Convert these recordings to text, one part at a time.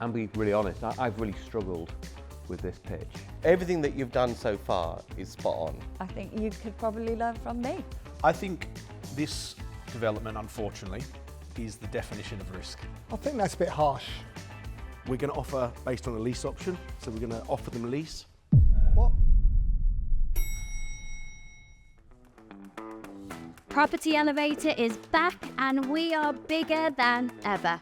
I'm being really honest, I've really struggled with this pitch. Everything that you've done so far is spot on. I think you could probably learn from me. I think this development, unfortunately, is the definition of risk. I think that's a bit harsh. We're going to offer based on a lease option, so we're going to offer them a lease. What? Property Elevator is back and we are bigger than ever.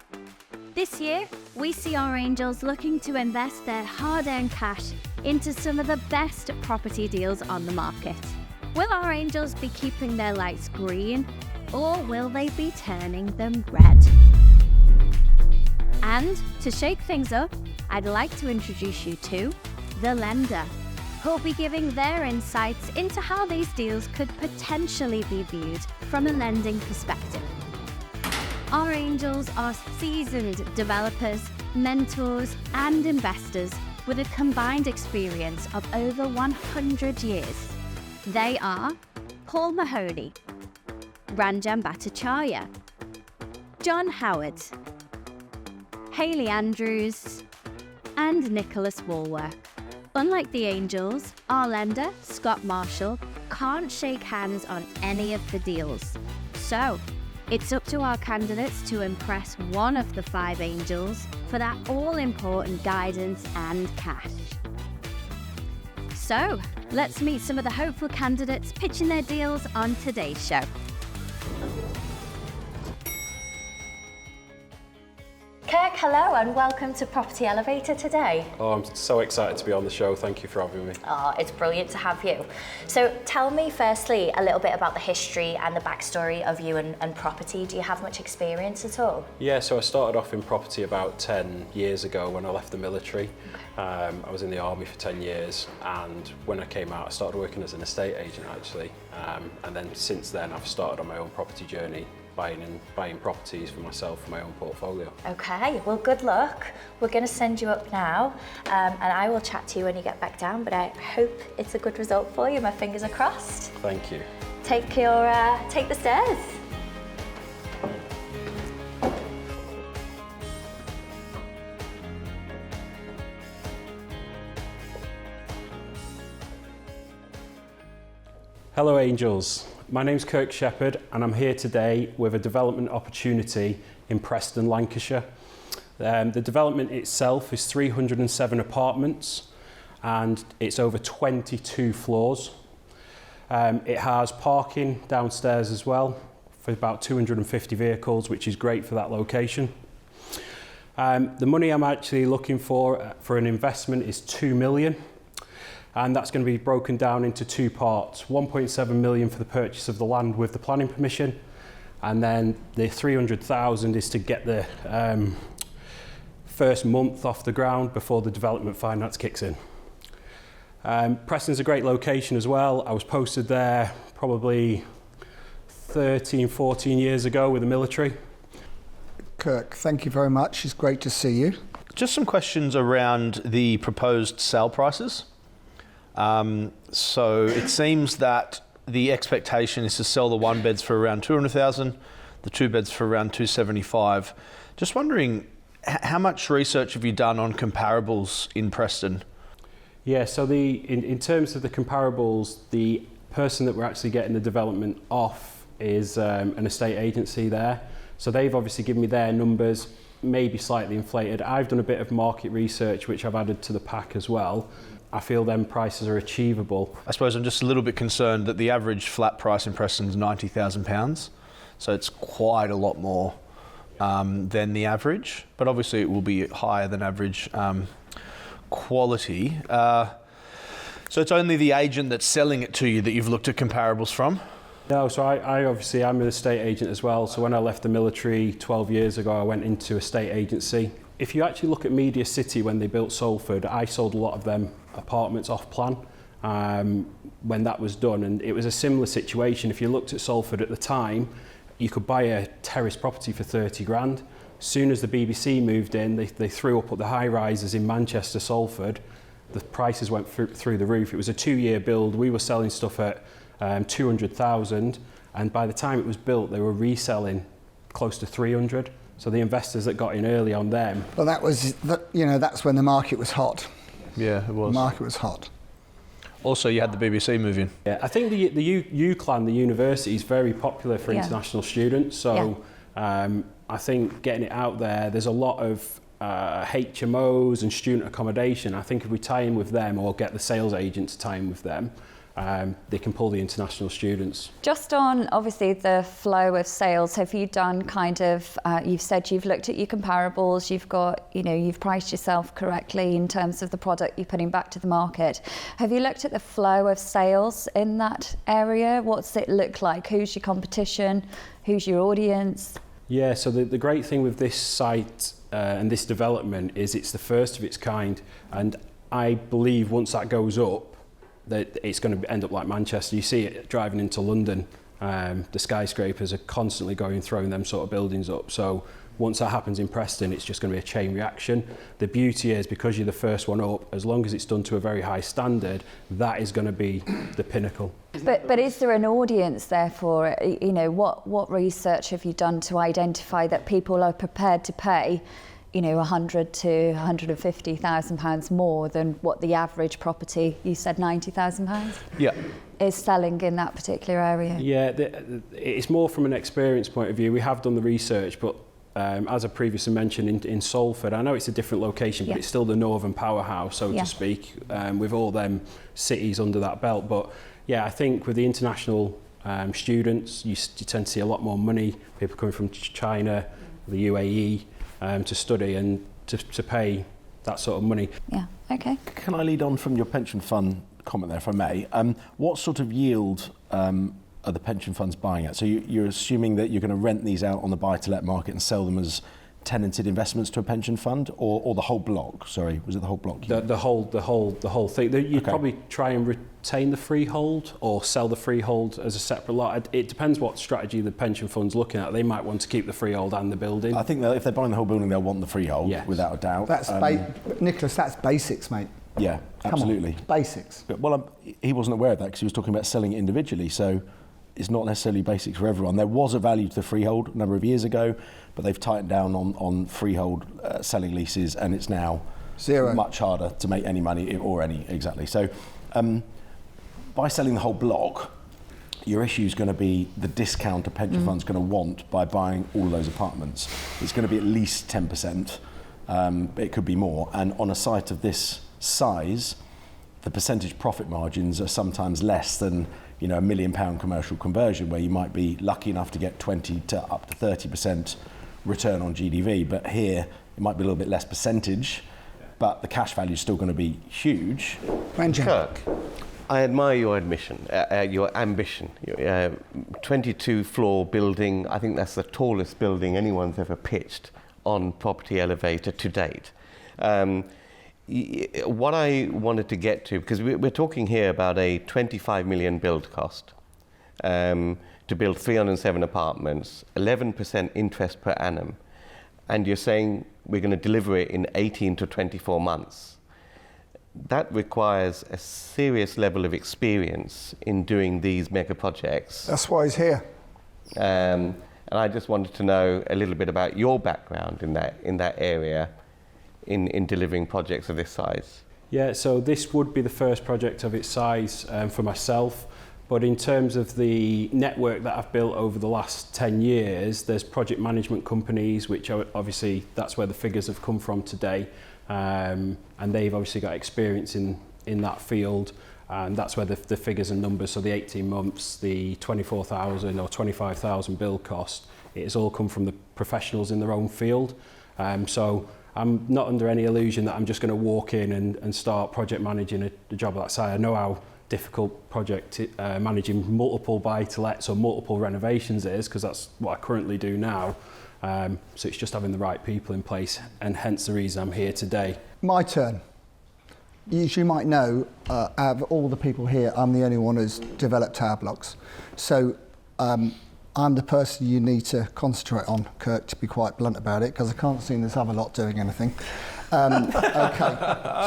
This year, we see our angels looking to invest their hard-earned cash into some of the best property deals on the market. Will our angels be keeping their lights green, or will they be turning them red? And to shake things up, I'd like to introduce you to the lender, who'll be giving their insights into how these deals could potentially be viewed from a lending perspective. Our angels are seasoned developers, mentors, and investors with a combined experience of over 100 years. They are Paul Mahoney, Ranjan Bhattacharya, John Howard, Hayley Andrews, and Nicholas Walworth. Unlike the angels, our lender, Scott Marshall, can't shake hands on any of the deals. So, it's up to our candidates to impress one of the 5 angels for that all-important guidance and cash. So, let's meet some of the hopeful candidates pitching their deals on today's show. Kirk, hello and welcome to Property Elevator today. Oh, I'm so excited to be on the show. Thank you for having me. Oh, it's brilliant to have you. So tell me firstly a little bit about the history and the backstory of you and property. Do you have much experience at all? Yeah, so I started off in property about 10 years ago when I left the military. I was in the army for 10 years, and when I came out I started working as an estate agent actually. And then since then I've started on my own property journey, buying properties for myself, for my own portfolio. Okay, well good luck. We're going to send you up now and I will chat to you when you get back down, but I hope it's a good result for you. My fingers are crossed. Thank you. Take the stairs. Hello Angels, my name's Kirk Shepherd and I'm here today with a development opportunity in Preston, Lancashire. The development itself is 307 apartments and it's over 22 floors. It has parking downstairs as well for about 250 vehicles, which is great for that location. The money I'm actually looking for an investment is 2 million. And that's going to be broken down into 2 parts. 1.7 million for the purchase of the land with the planning permission, and then the 300,000 is to get the first month off the ground before the development finance kicks in. Preston's a great location as well. I was posted there probably 13, 14 years ago with the military. Kirk, thank you very much. It's great to see you. Just some questions around the proposed sale prices. So it seems that the expectation is to sell the 1 beds for around 200,000, the 2 beds for around 275. Just wondering, how much research have you done on comparables in Preston? Yeah, so in terms of the comparables, the person that we're actually getting the development off is an estate agency there. So they've obviously given me their numbers, maybe slightly inflated. I've done a bit of market research, which I've added to the pack as well. I feel them prices are achievable. I suppose I'm just a little bit concerned that the average flat price in Preston is £90,000. So it's quite a lot more than the average, but obviously it will be higher than average quality. So it's only the agent that's selling it to you that you've looked at comparables from? No, so I'm an estate agent as well. So when I left the military 12 years ago, I went into estate agency. If you actually look at Media City when they built Salford, I sold a lot of them apartments off plan when that was done, and it was a similar situation. If you looked at Salford at the time, you could buy a terrace property for 30 grand. As soon as the BBC moved in, they threw up the high rises in Manchester, Salford. The prices went through the roof. It was a 2-year build. We were selling stuff at 200,000, and by the time it was built, they were reselling close to 300. So the investors that got in early on them. Well, that's when the market was hot. Yeah, it was. The market was hot. Also, you had the BBC move in. Yeah, I think the UCLan, the university, is very popular for international students. So I think getting it out there, there's a lot of HMOs and student accommodation. I think if we tie in with them or get the sales agent to tie in with them, they can pull the international students. Just on, obviously, the flow of sales, have you done kind of, you've said you've looked at your comparables, you've got, you've priced yourself correctly in terms of the product you're putting back to the market. Have you looked at the flow of sales in that area? What's it look like? Who's your competition? Who's your audience? Yeah, so the great thing with this site and this development is it's the first of its kind, and I believe once that goes up, that it's going to end up like Manchester. You see it driving into London. The skyscrapers are constantly throwing them sort of buildings up. So once that happens in Preston, it's just going to be a chain reaction. The beauty is, because you're the first one up, as long as it's done to a very high standard, that is going to be the pinnacle. But is there an audience therefore? What research have you done to identify that people are prepared to pay, £100,000 to £150,000 more than what the average property, you said £90,000? Yeah. Is selling in that particular area? Yeah, it's more from an experience point of view. We have done the research, but as I previously mentioned, in Salford, I know it's a different location, but it's still the northern powerhouse, so to speak, with all them cities under that belt. But yeah, I think with the international students, you tend to see a lot more money, people coming from China, the UAE, to study and to pay that sort of money. Yeah, okay. Can I lead on from your pension fund comment there, if I may? What sort of yield are the pension funds buying at? So you're assuming that you're going to rent these out on the buy-to-let market and sell them as tenanted investments to a pension fund, or the whole block? Sorry, was it the whole block? The whole thing. You'd probably try and retain the freehold or sell the freehold as a separate lot. It depends what strategy the pension fund's looking at. They might want to keep the freehold and the building. I think that if they're buying the whole building, they'll want the freehold, without a doubt. That's Nicholas, that's basics, mate. Yeah, absolutely. Come on, basics. Well, he wasn't aware of that because he was talking about selling it individually, so it's not necessarily basics for everyone. There was a value to the freehold a number of years ago, but they've tightened down on freehold selling leases, and it's now zero. Much harder to make any money, or any, exactly. So by selling the whole block, your issue is going to be the discount a pension fund's going to want by buying all of those apartments. It's going to be at least 10%, it could be more, and on a site of this size, the percentage profit margins are sometimes less than £1 million commercial conversion, where you might be lucky enough to get 20 to up to 30% return on GDV. But here, it might be a little bit less percentage, but the cash value is still going to be huge. Kirk, I admire your your ambition. 22-floor building, I think that's the tallest building anyone's ever pitched on Property Elevator to date. What I wanted to get to, because we're talking here about a 25 million build cost to build 307 apartments, 11% interest per annum, and you're saying we're going to deliver it in 18 to 24 months. That requires a serious level of experience in doing these mega projects. That's why he's here. And I just wanted to know a little bit about your background in that area. In delivering projects of this size? Yeah, so this would be the first project of its size for myself, but in terms of the network that I've built over the last 10 years, there's project management companies, which are obviously that's where the figures have come from today, and they've obviously got experience in that field, and that's where the figures and numbers, so the 18 months, the 24,000 or 25,000 build cost, it has all come from the professionals in their own field. So I'm not under any illusion that I'm just going to walk in and start project managing a job that size. I know how difficult project managing multiple buy-to-lets or multiple renovations is, because that's what I currently do now. So it's just having the right people in place, and hence the reason I'm here today. My turn. As you might know, out of all the people here, I'm the only one who's developed tower blocks. So I'm the person you need to concentrate on, Kirk, to be quite blunt about it, because I can't see this other lot doing anything. Okay,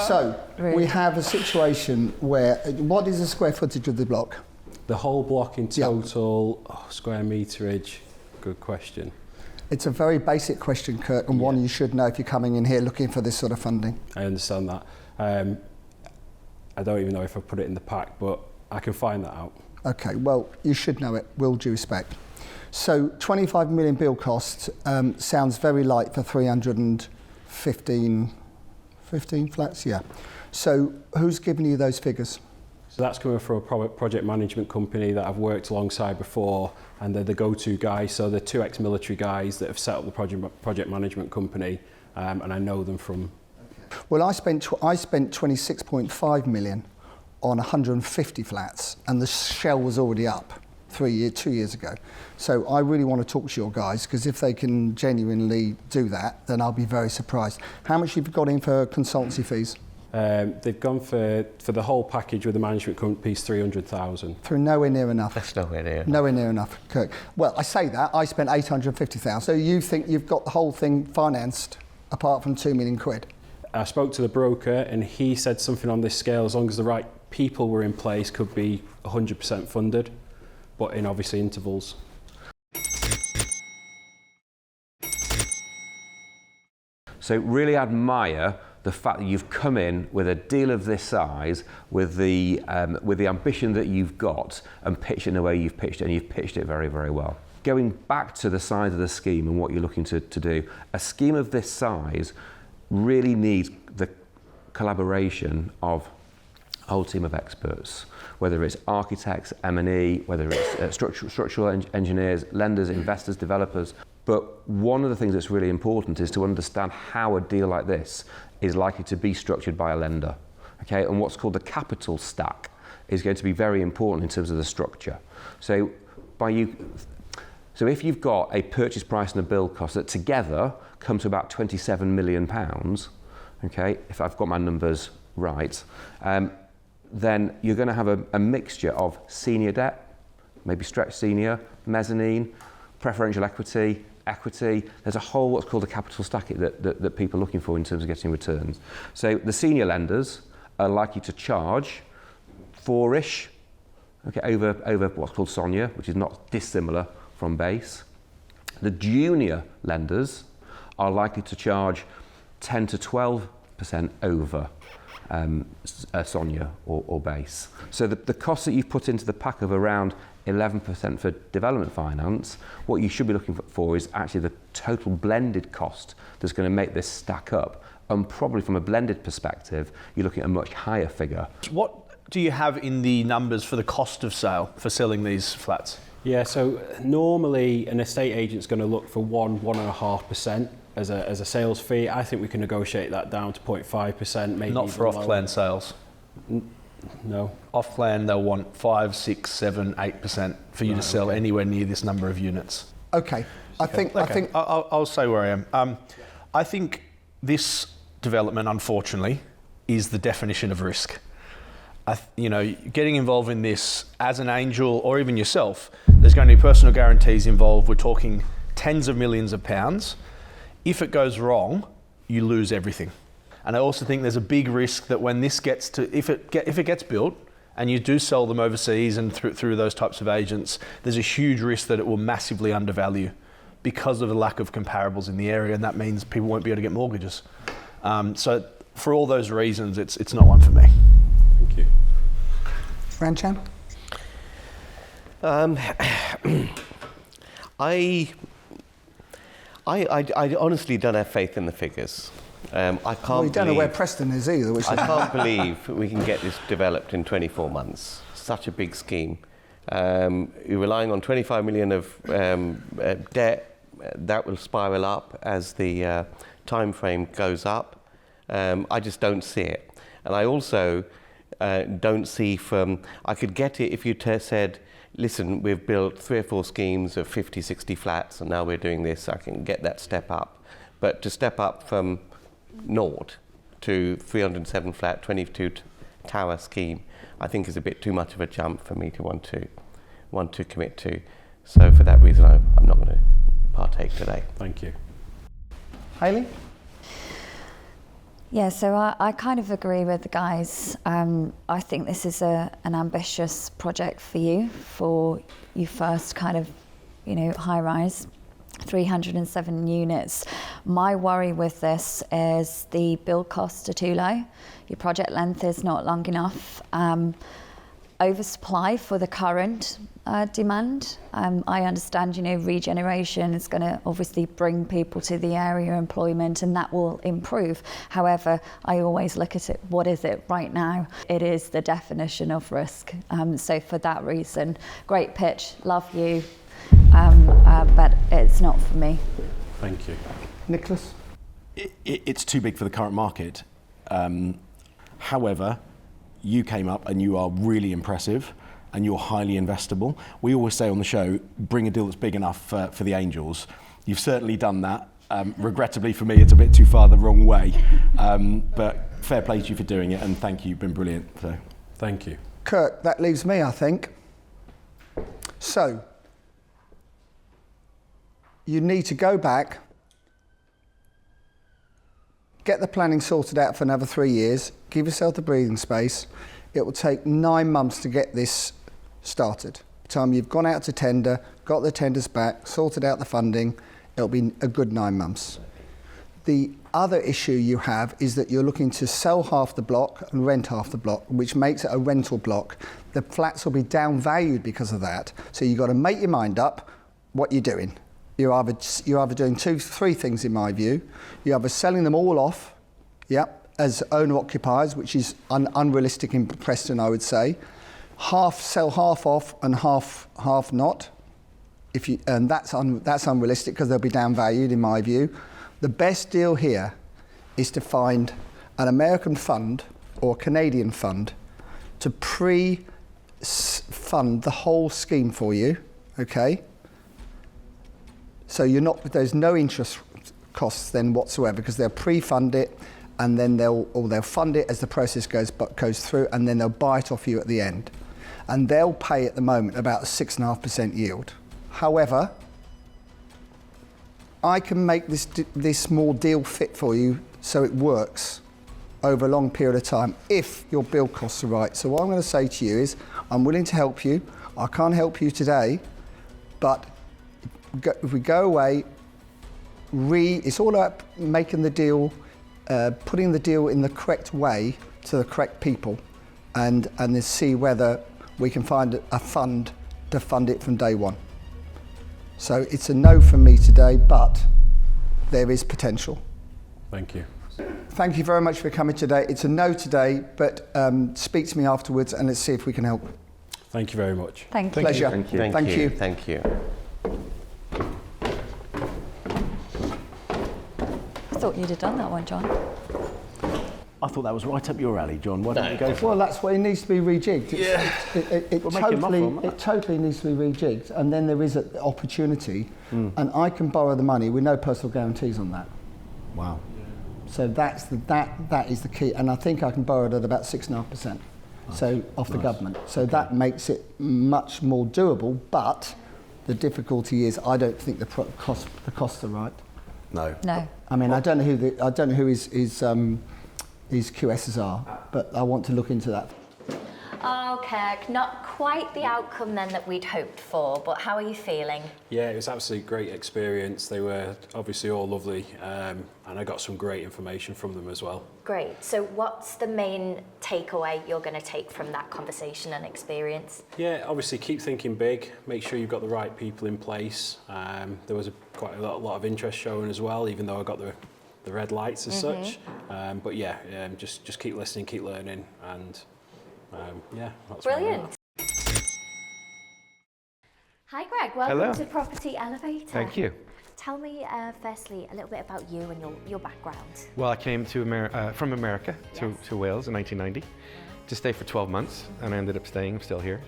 so we have a situation where, what is the square footage of the block? The whole block in total, square meterage, good question. It's a very basic question, Kirk, and one you should know if you're coming in here looking for this sort of funding. I understand that. I don't even know if I put it in the pack, but I can find that out. Okay, well, you should know it, with all due respect. So 25 million build cost sounds very light for 315 flats, yeah. So who's giving you those figures? So that's coming from a project management company that I've worked alongside before, and they're the go-to guys. So they're 2 ex-military guys that have set up the project management company, and I know them from. Well, I spent 26.5 million on 150 flats, and the shell was already up 2 years ago. So I really want to talk to your guys, because if they can genuinely do that, then I'll be very surprised. How much have you got in for consultancy fees? They've gone for the whole package with the management company's 300,000. Through nowhere near enough. That's nowhere near enough. Nowhere near enough, Kirk. Well, I say that, I spent 850,000. So you think you've got the whole thing financed apart from 2 million quid? I spoke to the broker and he said something on this scale, as long as the right people were in place, could be 100% funded, but in obviously intervals. So really admire the fact that you've come in with a deal of this size, with the ambition that you've got, and pitched it in the way you've pitched it, and you've pitched it very, very well. Going back to the size of the scheme and what you're looking to do, a scheme of this size really needs the collaboration of a whole team of experts, whether it's architects, M&E, whether it's structural engineers, lenders, investors, developers. But one of the things that's really important is to understand how a deal like this is likely to be structured by a lender. Okay, and what's called the capital stack is going to be very important in terms of the structure. So if you've got a purchase price and a build cost that together come to about £27 million, okay, if I've got my numbers right, then you're going to have a mixture of senior debt, maybe stretch senior, mezzanine, preferential equity. There's a whole what's called a capital stack that people are looking for in terms of getting returns. So the senior lenders are likely to charge 4-ish, okay, over what's called SONIA, which is not dissimilar from base. The junior lenders are likely to charge 10 to 12% over SONIA or base. So the cost that you've put into the pack of around 11% for development finance, what you should be looking for is actually the total blended cost that's going to make this stack up. And probably from a blended perspective, you're looking at a much higher figure. What do you have in the numbers for the cost of sale for selling these flats? Yeah, so normally an estate agent's going to look for 1.5% as a sales fee. I think we can negotiate that down to 0.5%, maybe. Not for off-plan sales. No. Off-plan, they'll want 5, 6, 7, 8% for you to sell anywhere near this number of units. Okay, I think I'll say where I am. I think this development, unfortunately, is the definition of risk. Getting involved in this as an angel or even yourself, there's going to be personal guarantees involved. We're talking tens of millions of pounds. If it goes wrong, you lose everything. And I also think there's a big risk that when this gets to, if it gets built and you do sell them overseas and through those types of agents, there's a huge risk that it will massively undervalue because of the lack of comparables in the area, and that means people won't be able to get mortgages. So for all those reasons, it's not one for me. Thank you. Ranchan? I honestly don't have faith in the figures. I can't. Well, you don't know where Preston is either. I can't believe we can get this developed in 24 months. Such a big scheme. You're relying on 25 million of debt. That will spiral up as the time frame goes up. I just don't see it. And I also don't see I could get it if you said, listen, we've built 3 or 4 schemes of 50, 60 flats, and now we're doing this. I can get that step up. But to step up from 0 to 307 flat, 22 tower scheme, I think is a bit too much of a jump for me to want to commit to. So for that reason, I'm not going to partake today. Thank you. Hayley? Yeah, so I kind of agree with the guys. I think this is an ambitious project for you first kind of, high rise. 307 units. My worry with this is the build costs are too low. Your project length is not long enough. Oversupply for the current demand. I understand, regeneration is going to obviously bring people to the area, employment, and that will improve. However, I always look at it, what is it right now? It is the definition of risk. So for that reason, great pitch, love you, but it's not for me. Thank you. Nicholas? It's too big for the current market. However, you came up and you are really impressive and you're highly investable. We always say on the show, bring a deal that's big enough for the angels. You've certainly done that. Regrettably for me, it's a bit too far the wrong way. But fair play to you for doing it, and thank you, you've been brilliant. So, Thank you. Kirk, that leaves me, I think. So, you need to go back, get the planning sorted out for another 3 years, give yourself the breathing space. It will take 9 months to get this started. By the time you've gone out to tender, got the tenders back, sorted out the funding, it'll be a good 9 months. The other issue you have is that you're looking to sell half the block and rent half the block, which makes it a rental block. The flats will be downvalued because of that. So you've got to make your mind up what you're doing. You're either doing 2-3 things in my view. You're either selling them all off, as owner-occupiers, which is unrealistic in Preston, I would say. Sell half off and half not. And that's unrealistic because they'll be downvalued in my view. The best deal here is to find an American fund or a Canadian fund to pre-fund the whole scheme for you, okay? So there's no interest costs then whatsoever because they'll pre-fund it and then they'll fund it as the process goes through, and then they'll buy it off you at the end. And they'll pay at the moment about a 6.5% yield. However, I can make this small deal fit for you so it works over a long period of time if your build costs are right. So what I'm going to say to you is I'm willing to help you. I can't help you today, but if we go away, it's all about making the deal, putting the deal in the correct way to the correct people, and then see whether we can find a fund to fund it from day one. So it's a no from me today, but there is potential. Thank you. Thank you very much for coming today. It's a no today, but speak to me afterwards and let's see if we can help. Thank you very much. Thank you. Pleasure. Thank you. Thank you. Thank you. I thought you'd have done that one, John. I thought that was right up your alley, John. Why don't you go for Well, that's what it needs to be rejigged. It totally needs to be rejigged, and then there is an opportunity, and I can borrow the money with no personal guarantees on that. Wow. So that is the key, and I think I can borrow it at about 6.5%. So off the government. So that makes it much more doable. But the difficulty is, I don't think the costs are right. No. No. I mean, I don't know who his QSs are, but I want to look into that. Oh, Kirk, not quite the outcome then that we'd hoped for, but how are you feeling? Yeah, it was absolutely great experience. They were obviously all lovely, and I got some great information from them as well. Great. So what's the main takeaway you're going to take from that conversation and experience? Yeah, obviously keep thinking big, make sure you've got the right people in place. There was quite a lot of interest shown as well, even though I got the red lights as such. But yeah, just keep listening, keep learning, and yeah, that's Brilliant. Hi Greg, welcome Hello. to Property Elevator. Thank you. Tell me firstly a little bit about you and your background. Well, I came to from America to Wales in 1990 to stay for 12 months, and I ended up staying. I'm still here.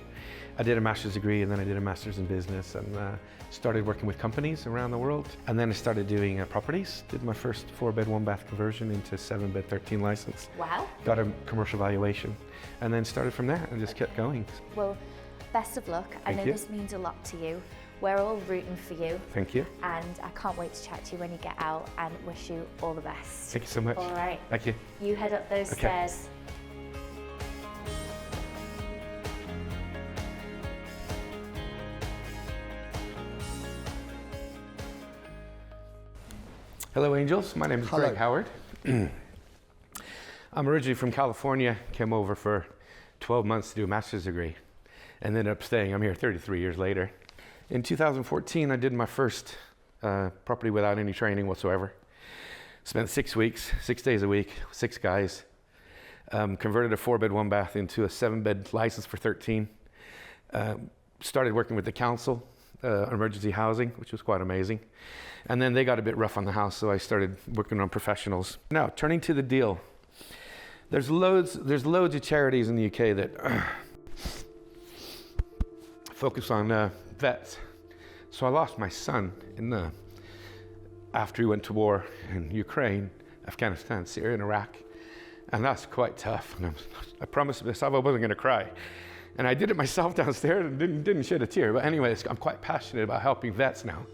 I did a master's degree, and then I did a master's in business, and started working with companies around the world. And then I started doing properties. Did my first 4-bed, 1-bath conversion into 7-bed, 13 license. Wow. Got a commercial valuation, and then started from there and just kept going. Well, best of luck. I know this means a lot to you. We're all rooting for you. Thank you. And I can't wait to chat to you when you get out, and wish you all the best. Thank you so much. All right. Thank you. You head up those stairs. Hello, Angels. My name is Hello. Greg Howard. I'm originally from California, came over for 12 months to do a master's degree, and ended up staying. I'm here 33 years later. In 2014, I did my first property without any training whatsoever. Spent 6 weeks, 6 days a week, 6 guys. Converted a 4-bed, 1-bath into a 7-bed license for 13. Started working with the council, emergency housing, which was quite amazing. And then they got a bit rough on the house, so I started working on professionals. Now, turning to the deal. There's loads of charities in the UK that focus on vets. So I lost my son after he went to war in Ukraine, Afghanistan, Syria, and Iraq. And that's quite tough. And I promised myself I wasn't going to cry. And I did it myself downstairs and didn't shed a tear. But anyways, I'm quite passionate about helping vets now,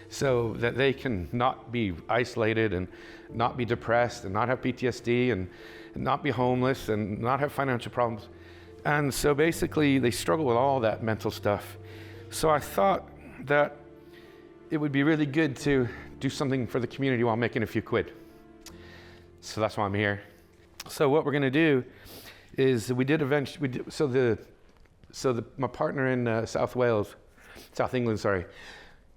so that they can not be isolated and not be depressed and not have PTSD and not be homeless and not have financial problems. And so basically they struggle with all that mental stuff. So I thought that it would be really good to do something for the community while making a few quid. So that's why I'm here. So what we're going to do is my partner in South England,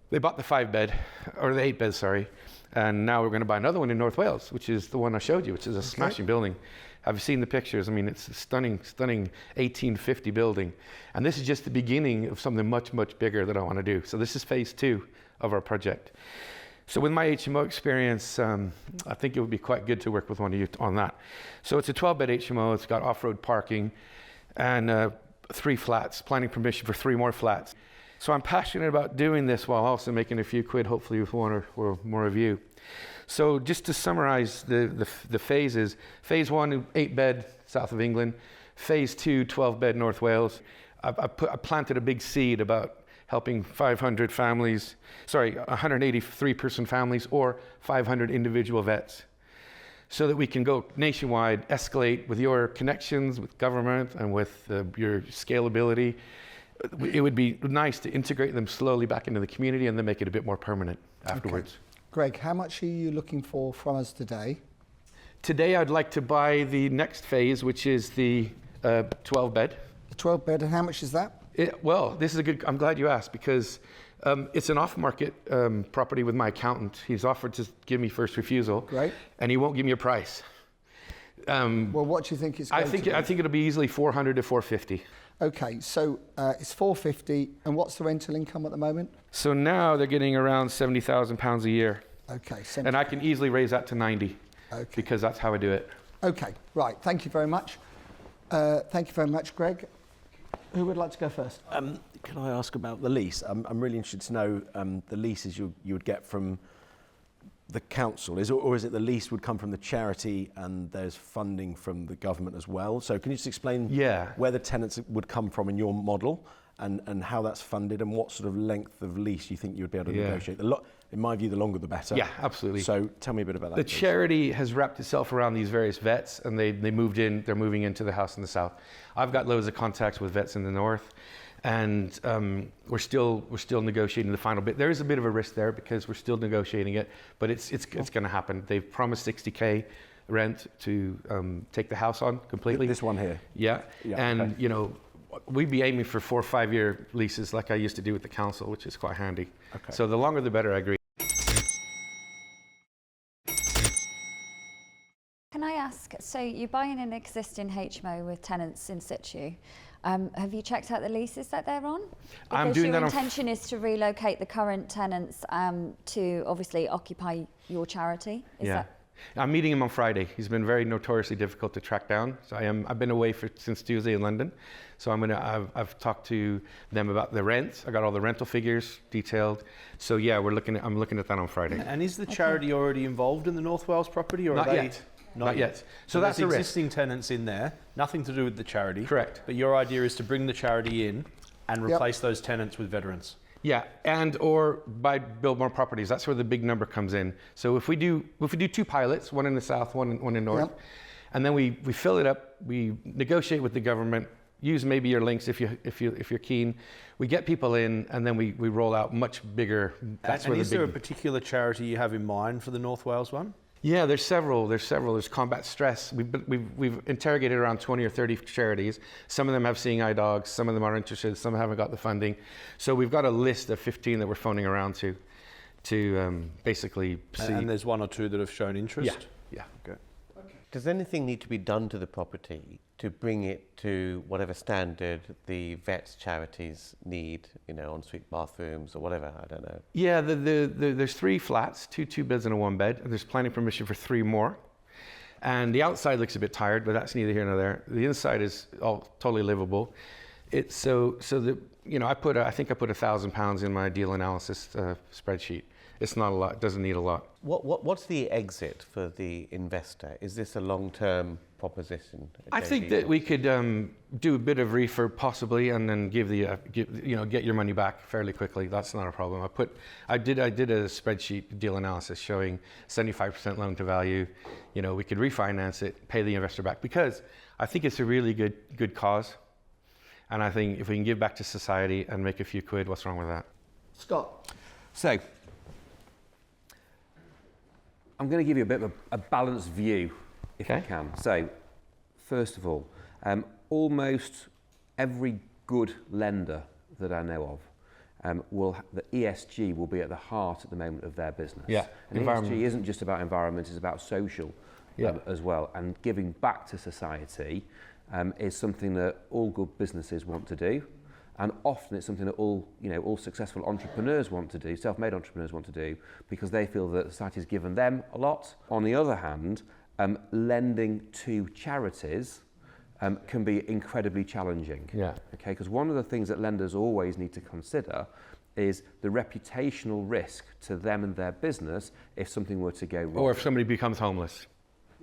they bought the 5-bed, or the 8-bed, and now we're going to buy another one in North Wales, which is the one I showed you, which is a smashing building. I've seen the pictures. I mean, it's a stunning 1850 building. And this is just the beginning of something much, much bigger that I want to do. So this is phase 2 of our project. So with my HMO experience, I think it would be quite good to work with one of you on that. So it's a 12-bed HMO. It's got off-road parking and 3 flats, planning permission for 3 more flats. So I'm passionate about doing this while also making a few quid, hopefully with one or more of you. So just to summarize the phases, phase 1, 8-bed, south of England. Phase 2, 12-bed, North Wales. I planted a big seed about helping 183 person families or 500 individual vets, so that we can go nationwide, escalate with your connections with government and with your scalability. It would be nice to integrate them slowly back into the community and then make it a bit more permanent afterwards. Okay. Greg, how much are you looking for from us today? Today I'd like to buy the next phase, which is the 12-bed. The 12-bed, and how much is that? Well, this is I'm glad you asked, because it's an off-market property with my accountant. He's offered to give me first refusal. Great. And he won't give me a price. Well, what do you think it's going to be? I think it'll be easily 400 to 450. Okay, so it's 450, and what's the rental income at the moment? So now they're getting around £70,000 a year. Okay. And I can easily raise that to 90, because that's how I do it. Okay, right, thank you very much. Thank you very much, Greg. Who would like to go first? Can I ask about the lease? I'm really interested to know the leases you would get from the council, or is it the lease would come from the charity and there's funding from the government as well? So can you just explain where the tenants would come from in your model and how that's funded and what sort of length of lease you think you would be able to negotiate? In my view, the longer the better. Yeah, absolutely. So tell me a bit about that. The please. charity has wrapped itself around these various vets, and they're moving into the house in the south. I've got loads of contacts with vets in the north. And we're still negotiating the final bit. There is a bit of a risk there because we're still negotiating it, but it's going to happen. They've promised 60k rent to take the house on completely. This one here. Yeah. And you know, we'd be aiming for 4 or 5 year leases like I used to do with the council, which is quite handy. Okay. So the longer the better, I agree. Can I ask, so you're buying an existing HMO with tenants in situ. Have you checked out the leases that they're on? I'm doing that. Your intention is to relocate the current tenants to obviously occupy your charity. Is that? I'm meeting him on Friday. He's been very notoriously difficult to track down. So I've been away since Tuesday in London. So I've talked to them about the rent. I got all the rental figures detailed. So yeah, I'm looking at that on Friday. And is the charity already involved in the North Wales property, or Not are they? yet. Not yet. So that's a risk. Existing tenants in there, nothing to do with the charity. Correct. But your idea is to bring the charity in and replace those tenants with veterans. Yeah, or build more properties. That's where the big number comes in. So if we do 2 pilots, one in the south, one in north, and then we fill it up, we negotiate with the government, use maybe your links if you're keen. We get people in, and then we roll out much bigger. That's And where is the there a big. particular charity you have in mind for the North Wales one? Yeah, there's several. There's Combat Stress. We've interrogated around 20 or 30 charities. Some of them have seeing eye dogs. Some of them are interested. Some haven't got the funding. So we've got a list of 15 that we're phoning around to basically see. And there's 1 or 2 that have shown interest? Yeah. Okay. Does anything need to be done to the property to bring it to whatever standard the vets charities need, ensuite bathrooms or whatever? I don't know. Yeah, there's 3 flats, two beds and a 1 bed, and there's planning permission for 3 more. And the outside looks a bit tired, but that's neither here nor there. The inside is all totally livable. It's so that I think I put £1,000 in my deal analysis spreadsheet. It's not a lot. It doesn't need a lot. What's the exit for the investor? Is this a long-term proposition? I think that we could do a bit of refurb possibly, and then get your money back fairly quickly. That's not a problem. I did a spreadsheet deal analysis showing 75% loan to value. We could refinance it, pay the investor back, because I think it's a really good cause. And I think if we can give back to society and make a few quid, what's wrong with that? Scott. So, I'm going to give you a bit of a balanced view, if I can. So, first of all, almost every good lender that I know of, the ESG will be at the heart at the moment of their business. Yeah, and ESG isn't just about environment; it's about social as well. And giving back to society is something that all good businesses want to do. And often it's something that all successful entrepreneurs want to do, self-made entrepreneurs want to do, because they feel that society's given them a lot. On the other hand, lending to charities can be incredibly challenging. Yeah. Okay, because one of the things that lenders always need to consider is the reputational risk to them and their business if something were to go wrong. Or if somebody becomes homeless.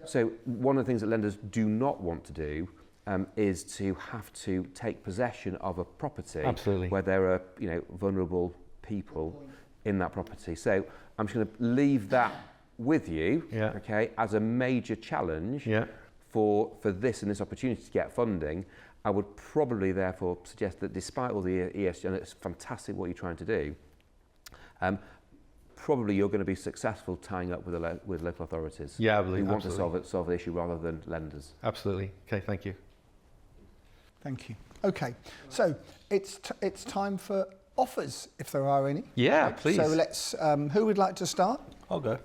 So one of the things that lenders do not want to do is to have to take possession of a property where there are vulnerable people in that property. So I'm just going to leave that with you, okay, as a major challenge for this and this opportunity to get funding. I would probably therefore suggest that despite all the ESG, and it's fantastic what you're trying to do, probably you're going to be successful tying up with local authorities who want to solve the issue rather than lenders. Absolutely. Okay, thank you. Thank you. Okay, so it's time for offers, if there are any. Yeah, please. So let's, who would like to start? I'll go.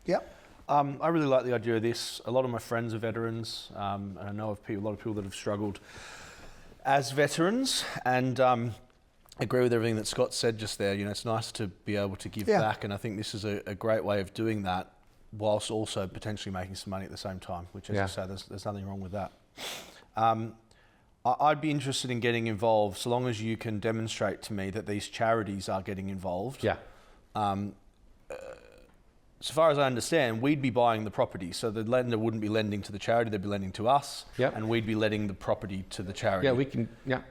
Yep. I really like the idea of this. A lot of my friends are veterans, and I know of a lot of people that have struggled as veterans, and I agree with everything that Scott said just there. It's nice to be able to give back, and I think this is a great way of doing that, whilst also potentially making some money at the same time, which, as I say, there's nothing wrong with that. I'd be interested in getting involved, so long as you can demonstrate to me that these charities are getting involved. Yeah. So far as I understand, we'd be buying the property, so the lender wouldn't be lending to the charity; they'd be lending to us, and we'd be letting the property to the charity. Yeah, we can. Yeah.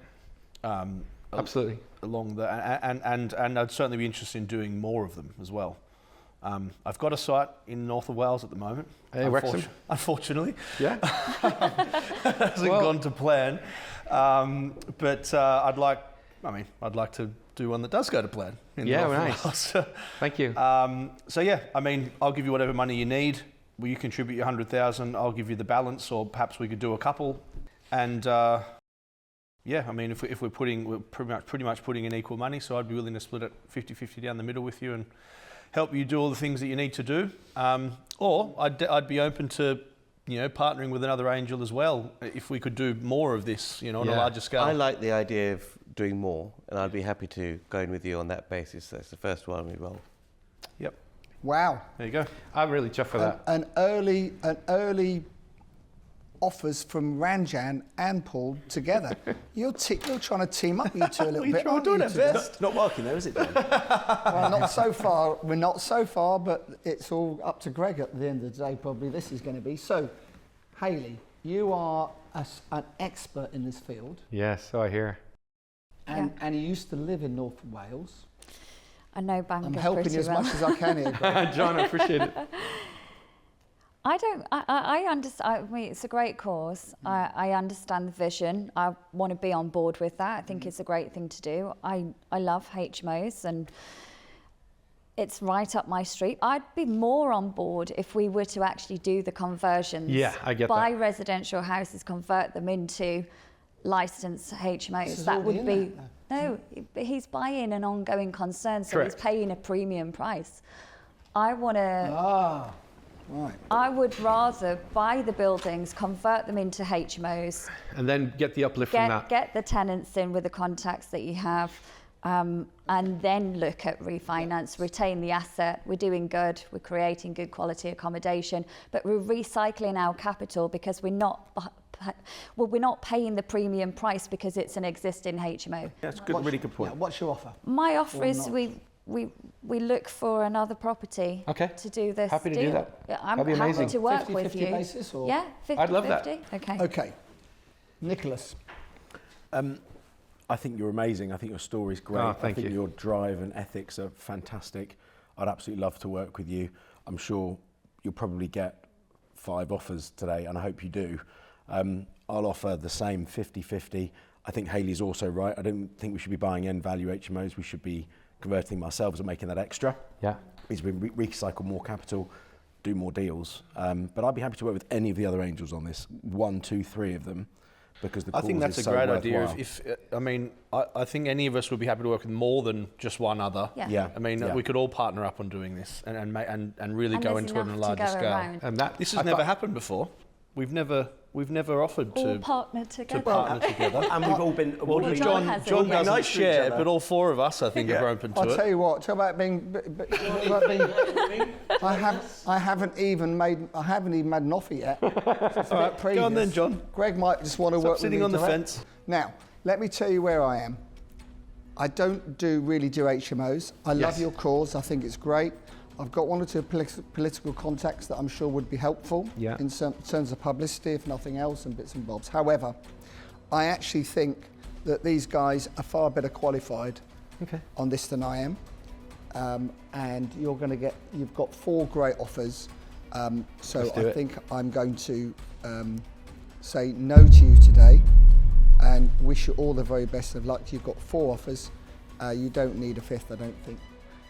Absolutely. Along the and I'd certainly be interested in doing more of them as well. I've got a site in north of Wales at the moment. Unfortunately. Yeah. Hasn't gone to plan. But I'd like to do one that does go to plan. Nice. Thank you. I'll give you whatever money you need. Will you contribute your 100,000? I'll give you the balance, or perhaps we could do a couple. And if we're pretty much putting in equal money, so I'd be willing to split it 50-50 down the middle with you and help you do all the things that you need to do. Or I'd be open to partnering with another angel as well if we could do more of this on a larger scale. I like the idea of doing more, and I'd be happy to go in with you on that basis. That's the first one we roll. Yep. Wow. There you go. I'm really chuffed for that. An early offers from Ranjan and Paul together. You're trying to team up, you two, a little bit. We're doing our best. It's not working though, is it, Dan? Well, not so far. We're not so far, but it's all up to Greg at the end of the day, probably this is going to be. So, Hayley, you are an expert in this field. Yes, so I hear. And you used to live in North Wales. I know Bangor I'm helping you as much as I can here, Greg. John, I appreciate it. I understand. I mean, it's a great cause. I understand the vision. I want to be on board with that. I think it's a great thing to do. I love HMOs and it's right up my street. I'd be more on board if we were to actually do the conversions. Yeah, I get buy that. residential houses, convert them into licensed HMOs. This is That already would in be there. no. But he's buying an ongoing concern, so Correct. he's paying a premium price. I want to. Ah, right. I would rather buy the buildings, convert them into HMOs, And then get the uplift from that. get the tenants in with the contacts that you have, and then look at refinance, retain the asset. We're doing good, we're creating good quality accommodation, but we're recycling our capital because we're not paying the premium price because it's an existing HMO. That's good, really good point. Yeah, what's your offer? My offer Or is not. we look for another property Okay. to do this Happy to do deal. that. Yeah, I'm That'd be happy amazing. to work 50-50 with you. basis, or? Yeah, 50-50. I'd love that. Okay. Okay. Nicholas. I think you're amazing. I think your story's great. Oh, I thank think you. your drive and ethics are fantastic. I'd absolutely love to work with you. I'm sure you'll probably get 5 offers today, and I hope you do. I'll offer the same 50-50. I think Hayley's also right. I don't think we should be buying end value HMOs. We should be converting them ourselves and making that extra. Yeah. Means we recycle more capital, do more deals. But I'd be happy to work with any of the other angels on this, 1, 2, 3 of them, because the I think cause that's is a so great idea. worthwhile. If I mean, I think any of us would be happy to work with more than just one other. Yeah. Yeah. I mean, Yeah. we could all partner up on doing this and really And go there's into it on a enough to larger go scale. around. And that This has never happened before. We've never offered All to partner together. partner together. And we've all been... Well, John John hasn't. doesn't Nice to each share, other. but all 4 of us, I think, are open to I'll it. tell you what. Talk about being. I haven't even made an offer yet. It's a bit previous. go on then, John. Greg might just want to Stop work sitting with on me the direct. fence. Now, let me tell you where I am. I don't really do HMOs. I love Yes. your cause. I think it's great. I've got 1 or 2 political contacts that I'm sure would be helpful Yeah. in terms of publicity, if nothing else, and bits and bobs. However, I actually think that these guys are far better qualified on this than I am. And you've got 4 great offers. So Let's do I it. think I'm going to say no to you today and wish you all the very best of luck. You've got 4 offers. You don't need a 5th, I don't think.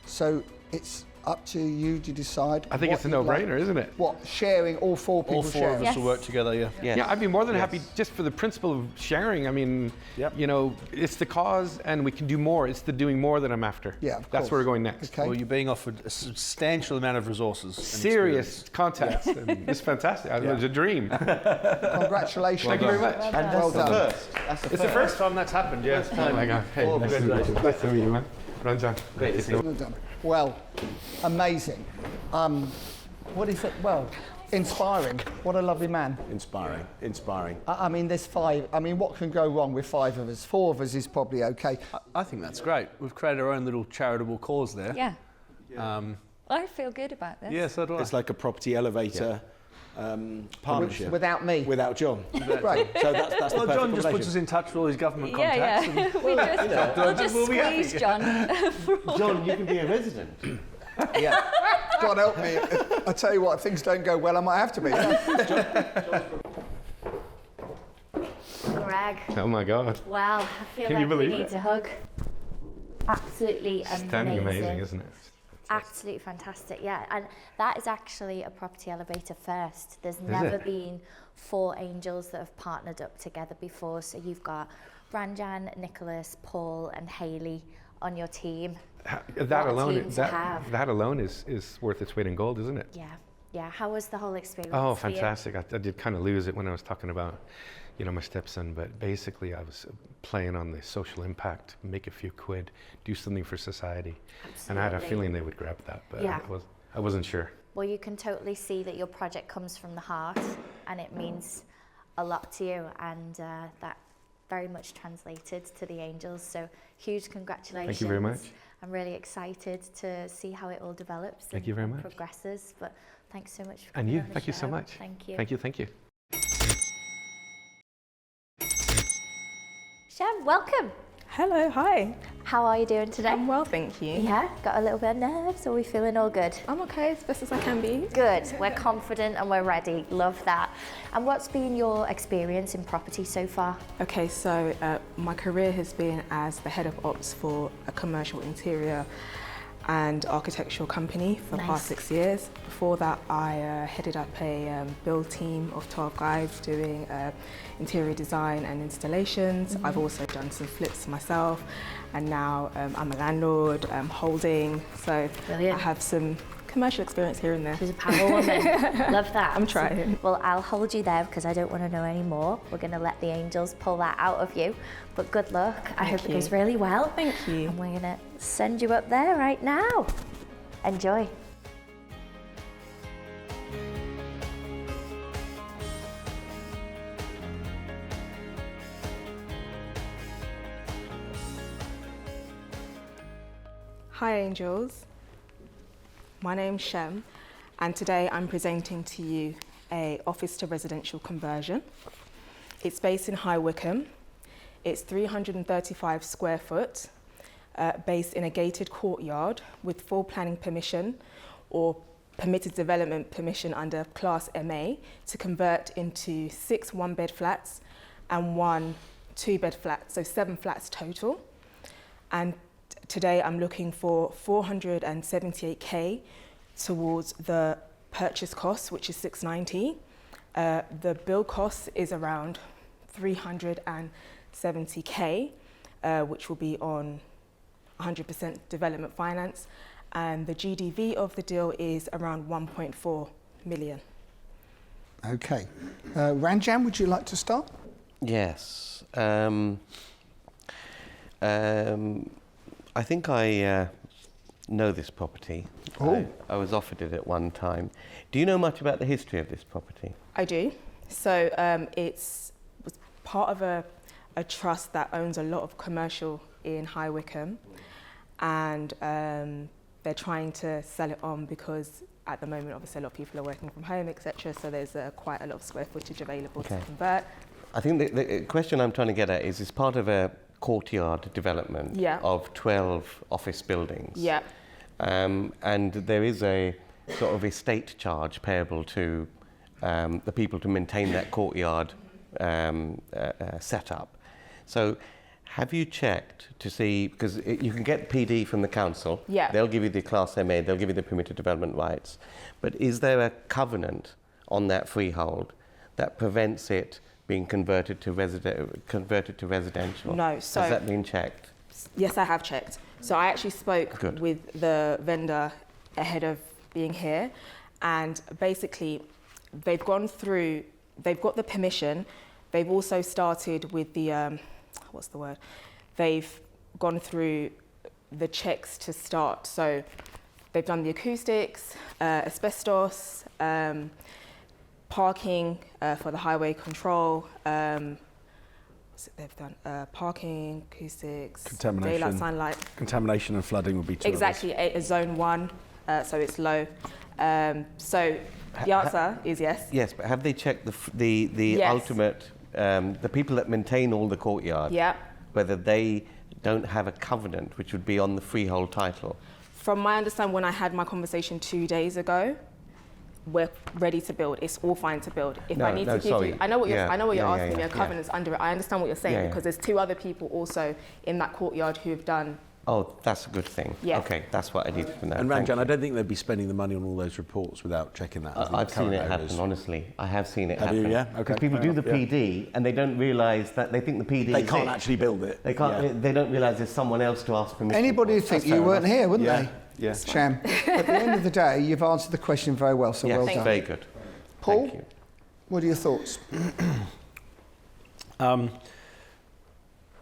So it's up to you to decide. I think what it's a you'd like. no-brainer, isn't it? What, sharing, all 4 people All 4 sharing? of us Yes. will work together, yeah. Yeah, I'd be more than happy just for the principle of sharing. I mean, Yep. you know, it's the cause and we can do more. It's the doing more that I'm after. Yeah, of That's course. where we're going next. Okay. Well, you're being offered a substantial amount of resources. and Serious contacts. And it's fantastic. It was a dream. Congratulations. Thank you very much. And Well that's the done. first. That's the It's the first time that's happened, yeah. Oh my God. Hey, nice to meet you, man. Run, John. Great to see you. Well done. Well, amazing. What is it? Well, inspiring. What a lovely man. Inspiring. I mean, there's 5. I mean, what can go wrong with 5 of us? 4 of us is probably okay. I think that's great. We've created our own little charitable cause there. Yeah. I feel good about this. Yeah, so do I. It's like a property elevator partnership. Without me. Without John. Right. So that's the Well, perfect John just puts us combination. in touch with all his government Yeah, contacts. yeah. We'll just we'll be happy. squeeze John. John, you can be a resident. Yeah. God help me. I tell you what, if things don't go well, I might have to be. Greg, Oh my God. wow, I feel Can like you believe we need it? a hug. Absolutely Stunning amazing, isn't it? Absolutely fantastic, yeah. And that is actually a property elevator first. There's never it? been 4 angels that have partnered up together before. So you've got Branjan, Nicholas, Paul and Hayley on your team. That What a alone, team to have. that alone is worth its weight in gold, isn't it? Yeah, yeah. How was the whole experience Oh, for you? fantastic. I did kind of lose it when I was talking about, you know, my stepson, but basically I was playing on the social impact, make a few quid, do something for society. And I had a Absolutely. feeling they would grab that, but Yeah. I wasn't sure. Well, you can totally see that your project comes from the heart and it means a lot to you, and that very much translated to the angels. So huge congratulations. Thank you very much. I'm really excited to see how it all develops Thank and you very much. progresses. But thanks so much for And coming you, on the thank you so show. much. Thank you. Thank you, thank you. Shem, welcome. Hello, hi. How are you doing today? I'm well, thank you. Yeah, got a little bit of nerves, or are we feeling all good? I'm okay, as best as I can be. Good, we're confident and we're ready. Love that. And what's been your experience in property so far? Okay, so my career has been as the head of ops for a commercial interior and architectural company for the past 6 years. Before that, I headed up a build team of 12 guys doing interior design and installations. I've also done some flips myself, and now I'm a landlord, holding, so Brilliant. I have some commercial experience here and there. She's a power woman. Love that. I'm trying. Well, I'll hold you there because I don't want to know any more. We're going to let the angels pull that out of you. But good luck. I hope it goes really well. Thank you. And we're going to send you up there right now. Enjoy. Hi angels, my name's Shem, and today I'm presenting to you a office to residential conversion. It's based in High Wycombe. It's 335 square foot, based in a gated courtyard with full planning permission or permitted development permission under Class MA to convert into 6 one-bed flats and 1 two-bed flat, so 7 flats total. And today I'm looking for 478k towards the purchase cost, which is 690. The build cost is around 370k, which will be on 100% development finance. And the GDV of the deal is around 1.4 million. Okay. Ranjan, would you like to start? Yes. I think I know this property. Oh. I was offered it at one time. Do you know much about the history of this property? I do. So it's was part of a trust that owns a lot of commercial in High Wycombe, and they're trying to sell it on because at the moment, obviously, a lot of people are working from home, etc. So there's quite a lot of square footage available to convert. I think the question I'm trying to get at is it's part of a courtyard development of 12 office buildings. Yeah. And there is a sort of estate charge payable to the people to maintain that courtyard setup. So have you checked to see, because you can get PD from the council, they'll give you the Class MA, they'll give you the permitted development rights, but is there a covenant on that freehold that prevents it being converted to residential? No. So has that been checked? Yes, I have checked. So I actually spoke with the vendor ahead of being here, and basically they've gone through, they've got the permission, they've also started with the, what's the word? They've gone through the checks to start. So they've done the acoustics, asbestos, parking for the highway control, they've done parking, acoustics, daylight, sunlight. Contamination and flooding would be two Exactly, a zone 1, so it's low. So the answer is yes. Yes, but have they checked the ultimate, the people that maintain all the courtyard, whether they don't have a covenant which would be on the freehold title? From my understanding, when I had my conversation 2 days ago, we're ready to build. It's all fine to build. If I need to give you, I know what you're asking me. A covenant's under it. I understand what you're saying because there's 2 other people also in that courtyard who have done. Oh, that's a good thing. Yeah. Okay, that's what I needed to know. And Ranjan, I don't think they'd be spending the money on all those reports without checking that. I've seen it happen, honestly. I have seen it happen. Have you? Yeah. Okay. Because people do the PD and they don't realise that they think the PD. They can't actually build it. They can't. They don't realise there's someone else to ask permission. Anybody would think you weren't here, wouldn't they? Yeah. Shem. At the end of the day, you've answered the question very well, so well done. Very good. Paul, Thank you. what are your thoughts?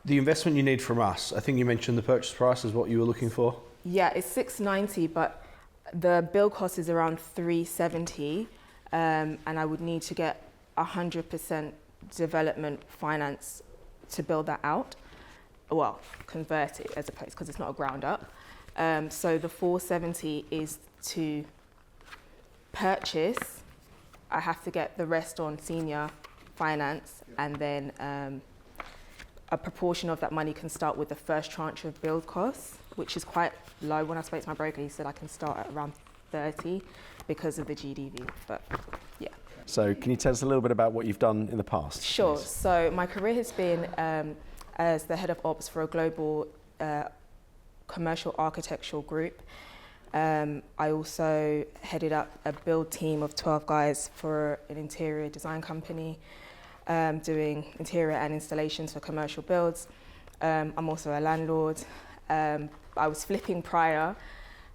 The investment you need from us, I think you mentioned the purchase price is what you were looking for. Yeah, it's 690, but the build cost is around 370, and I would need to get 100% development finance to build that out. Well, convert it as opposed, because it's not a ground up. So the 470 is to purchase. I have to get the rest on senior finance, and then a proportion of that money can start with the first tranche of build costs, which is quite low. When I spoke to my broker, he said I can start at around 30 because of the GDV, but yeah. So can you tell us a little bit about what you've done in the past? Sure. Please? So my career has been as the head of ops for a global commercial architectural group. I also headed up a build team of 12 guys for an interior design company, doing interior and installations for commercial builds. I'm also a landlord. I was flipping prior,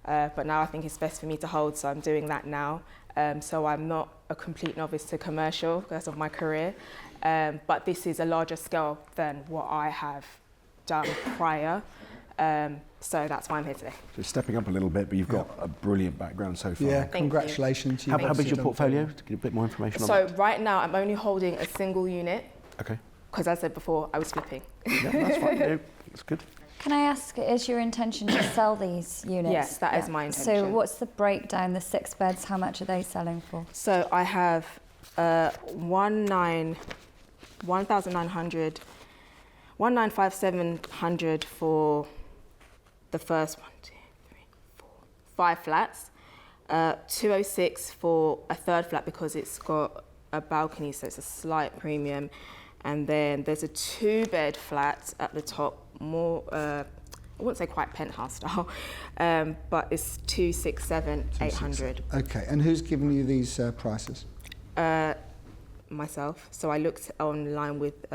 but now I think it's best for me to hold, so I'm doing that now. So I'm not a complete novice to commercial because of my career, but this is a larger scale than what I have done prior. So that's why I'm here today. So stepping up a little bit, but you've got a brilliant background so far. Yeah, Thank congratulations. How big's your portfolio? To get a bit more information on So that. right now I'm only holding a single unit. Okay. Because as I said before, I was flipping. Yeah, that's fine. No, that's good. Can I ask, is your intention to sell these units? Yes, that is my So intention. what's the breakdown, the 6 beds, how much are they selling for? So I have 1,957 for the first 5 flats, 206 for a third flat because it's got a balcony, so it's a slight premium, and then there's a 2-bed flat at the top, more I wouldn't say quite penthouse style, but it's 267,800. Okay, and who's given you these prices? Myself. So I looked online with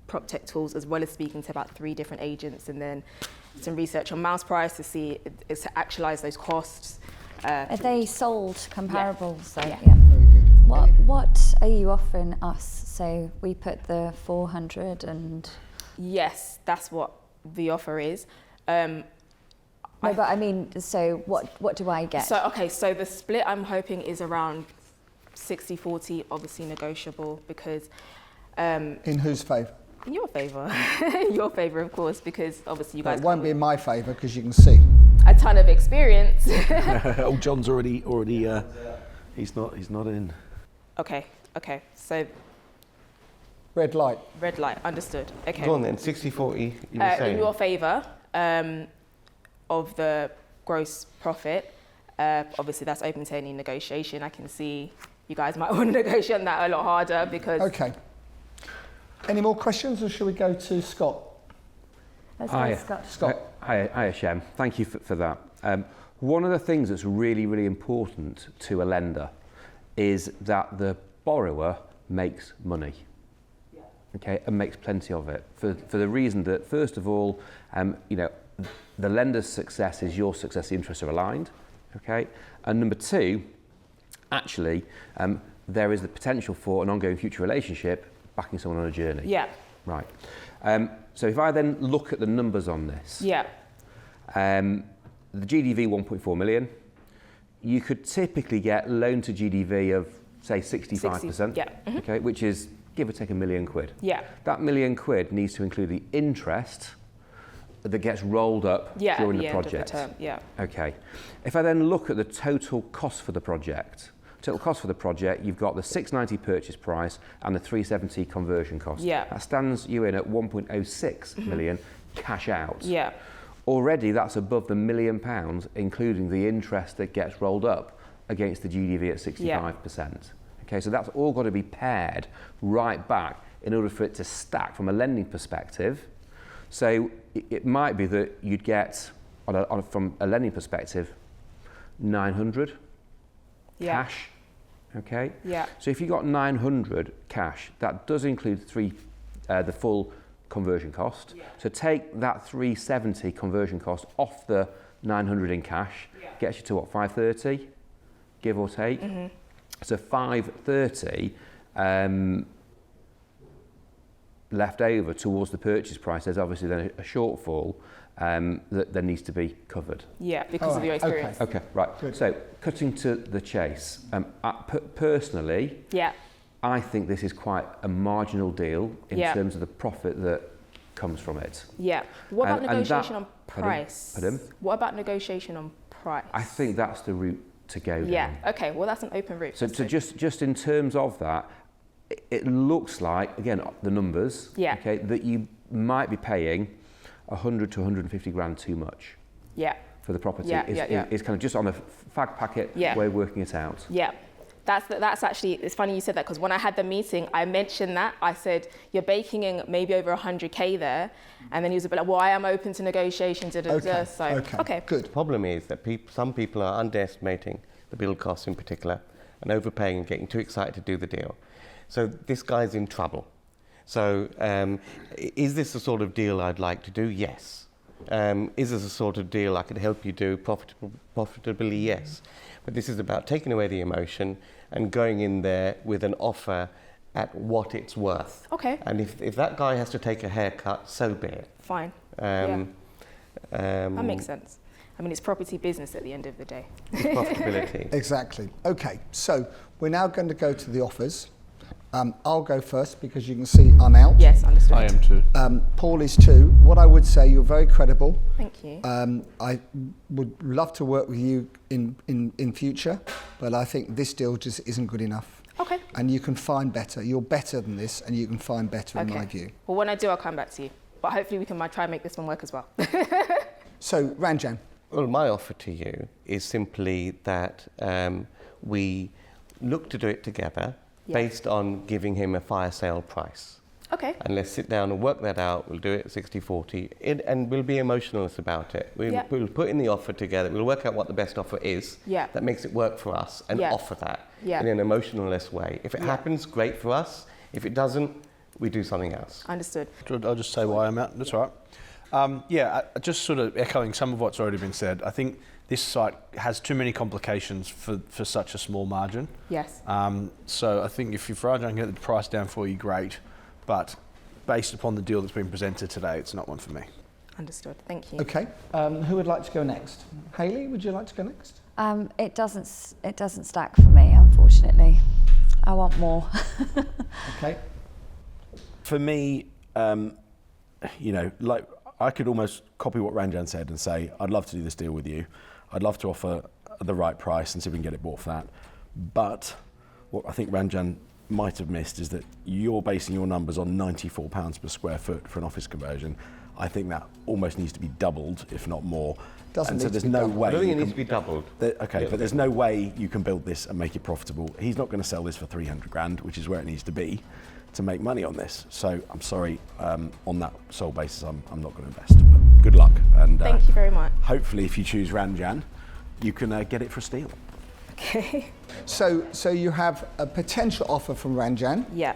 PropTech tools, as well as speaking to about 3 different agents, and then some research on mouse price to see to actualize those costs. Are they sold comparables? Yeah. So, What are you offering us? So we put the 400 and... Yes, that's what the offer is. No, but I mean, so what do I get? So, okay, so the split I'm hoping is around 60-40, obviously negotiable, because... In whose favour? In your favour. Your favour, of course, because obviously you guys... It won't be in my favour because you can see. A ton of experience. Oh, John's already. He's not in. Okay, so Red light. red light, understood. Okay. Go on then, 60-40, you were saying. In your favour of the gross profit, obviously that's open to any negotiation. I can see you guys might want to negotiate on that a lot harder because... Okay. Any more questions, or shall we go to Scott? Let's go, Scott. Scott. Hi, Shem. Thank you for that. One of the things that's really, really important to a lender is that the borrower makes money, okay, and makes plenty of it. For the reason that, first of all, the lender's success is your success, the interests are aligned, okay? And number 2, actually, there is the potential for an ongoing future relationship backing someone on a journey. Yeah. Right. So if I then look at the numbers on this, Yeah. the GDV 1.4 million, you could typically get loan to GDV of say 65%, 60, yeah. Mm-hmm. Okay, which is give or take £1 million. Yeah. That £1 million needs to include the interest that gets rolled up Yeah, during at the the project. end of the term, yeah. Okay. If I then look at the total cost for the project, you've got the 690 purchase price and the 370 conversion cost. Yeah. That stands you in at 1.06 million cash out. Yeah. Already that's above the £1 million, including the interest that gets rolled up against the GDV at 65%. Yeah. Okay, so that's all got to be paired right back in order for it to stack from a lending perspective. So it might be that you'd get, from a lending perspective, 900 cash. Okay. Yeah. So if you got 900 cash, that does include the full conversion cost. Yeah. So take that 370 conversion cost off the 900 in cash, gets you to what, 530, give or take. Mm-hmm. So 530 left over towards the purchase price. There's obviously then a shortfall that needs to be covered. Yeah, because of your experience. Okay, right. Good. So cutting to the chase, personally, I think this is quite a marginal deal in terms of the profit that comes from it. Yeah. What about negotiation on price? Pardon? What about negotiation on price? I think that's the route to go down. Yeah. Okay. Well, that's an open route. So just in terms of that, it looks like, again, the numbers, okay, that you might be paying 100 to 150 grand too much Yeah. for the property. Yeah, It's, yeah, yeah. it's kind of just on a fag packet Yeah. way of working it out. Yeah. That's actually, it's funny you said that, because when I had the meeting, I mentioned that. I said, you're baking in maybe over 100K there. And then he was a bit like, well, I am open to negotiations. So, okay. Good. The problem is that some people are underestimating the build costs in particular and overpaying and getting too excited to do the deal. So this guy's in trouble. So is this the sort of deal I'd like to do? Yes. Is this a sort of deal I could help you do profitably? Yes. But this is about taking away the emotion and going in there with an offer at what it's worth. Okay. And if that guy has to take a haircut, so be it. Fine. That makes sense. I mean, it's property business at the end of the day. It's profitability. Exactly. Okay, so we're now going to go to the offers. I'll go first because you can see I'm out. Yes, understood. I am too. Paul is too. What I would say, you're very credible. Thank you. I would love to work with you in future, but I think this deal just isn't good enough. Okay. And you can find better. You're better than this, and you can find better in my view. Well, when I do, I'll come back to you. But hopefully we can try and make this one work as well. So, Ranjan. Well, my offer to you is simply that we look to do it together based on giving him a fire sale price. Okay. And let's sit down and work that out. We'll do it 60-40, and we'll be emotionless about it. We'll put in the offer together. We'll work out what the best offer is that makes it work for us and offer that in an emotionless way. If it happens, great for us. If it doesn't, we do something else. Understood. I'll just say why I'm out. That's all right. Just sort of echoing some of what's already been said. I think this site has too many complications for such a small margin. Yes. So I think if Rajan can get the price down for you, great. But based upon the deal that's been presented today, it's not one for me. Understood. Thank you. Okay. Who would like to go next? Hayley, would you like to go next? It doesn't stack for me, unfortunately. I want more. Okay. For me, like I could almost copy what Ranjan said and say, I'd love to do this deal with you. I'd love to offer the right price and see if we can get it bought for that. But what I think Ranjan might have missed is that you're basing your numbers on £94 per square foot for an office conversion. I think that almost needs to be doubled, if not more. Doesn't so need there's to be no doubled. way. I don't think it needs to be doubled. But there's no way you can build this and make it profitable. He's not going to sell this for 300 grand, which is where it needs to be to make money on this. So I'm sorry, on that sole basis, I'm not going to invest. But good luck. And Thank you very much. hopefully, if you choose Ranjan, you can get it for a steal. Okay. So you have a potential offer from Ranjan. Yeah.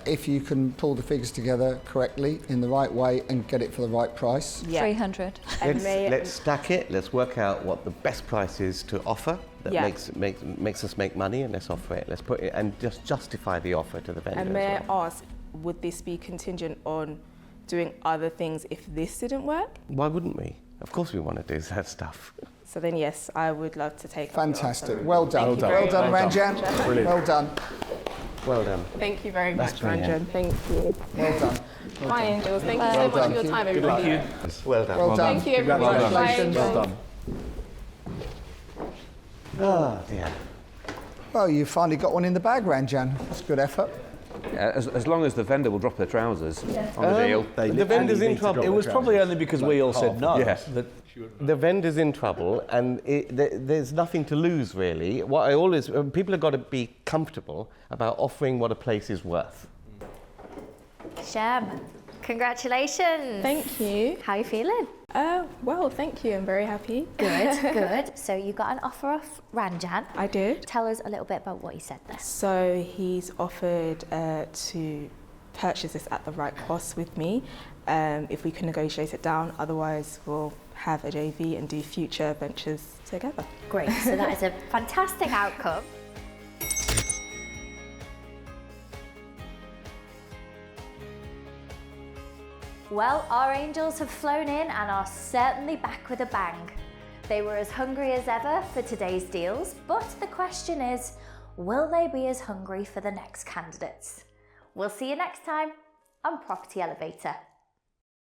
If you can pull the figures together correctly in the right way and get it for the right price. Yeah. 300. Let's stack it. Let's work out what the best price is to offer that makes us make money, and let's offer it. Let's put it and just justify the offer to the vendor. And may I ask, would this be contingent on doing other things if this didn't work? Why wouldn't we? Of course we want to do that stuff. So then, yes, I would love to take up your Fantastic. offer. Well done. Thank you very Well done, much. Ranjan. Brilliant. Well done. Well done. Thank you very much, brilliant. Ranjan. Thank you. Well done. Bye, Angels. Thank you Well so much done. for your time, Good everybody. Well done. Well done. Thank you, everyone. Bye, Congratulations. Angels. Well done. Oh, dear. Well, you finally got one in the bag, Ranjan. That's a good effort. As long as the vendor will drop their trousers on the deal. The vendor's in trouble. It was probably only because we all said no. Yeah. The vendor's in trouble, and there's nothing to lose, really. What I always people have got to be comfortable about offering what a place is worth. Shem, congratulations. Thank you. How are you feeling? Well, thank you. I'm very happy. Good, good. So you got an offer off Ranjan. I did. Tell us a little bit about what he said there. So he's offered to purchase this at the right cost with me, if we can negotiate it down. Otherwise, we'll have a JV and do future ventures together. Great. So that is a fantastic outcome. Well, our angels have flown in and are certainly back with a bang. They were as hungry as ever for today's deals, but the question is, will they be as hungry for the next candidates? We'll see you next time on Property Elevator.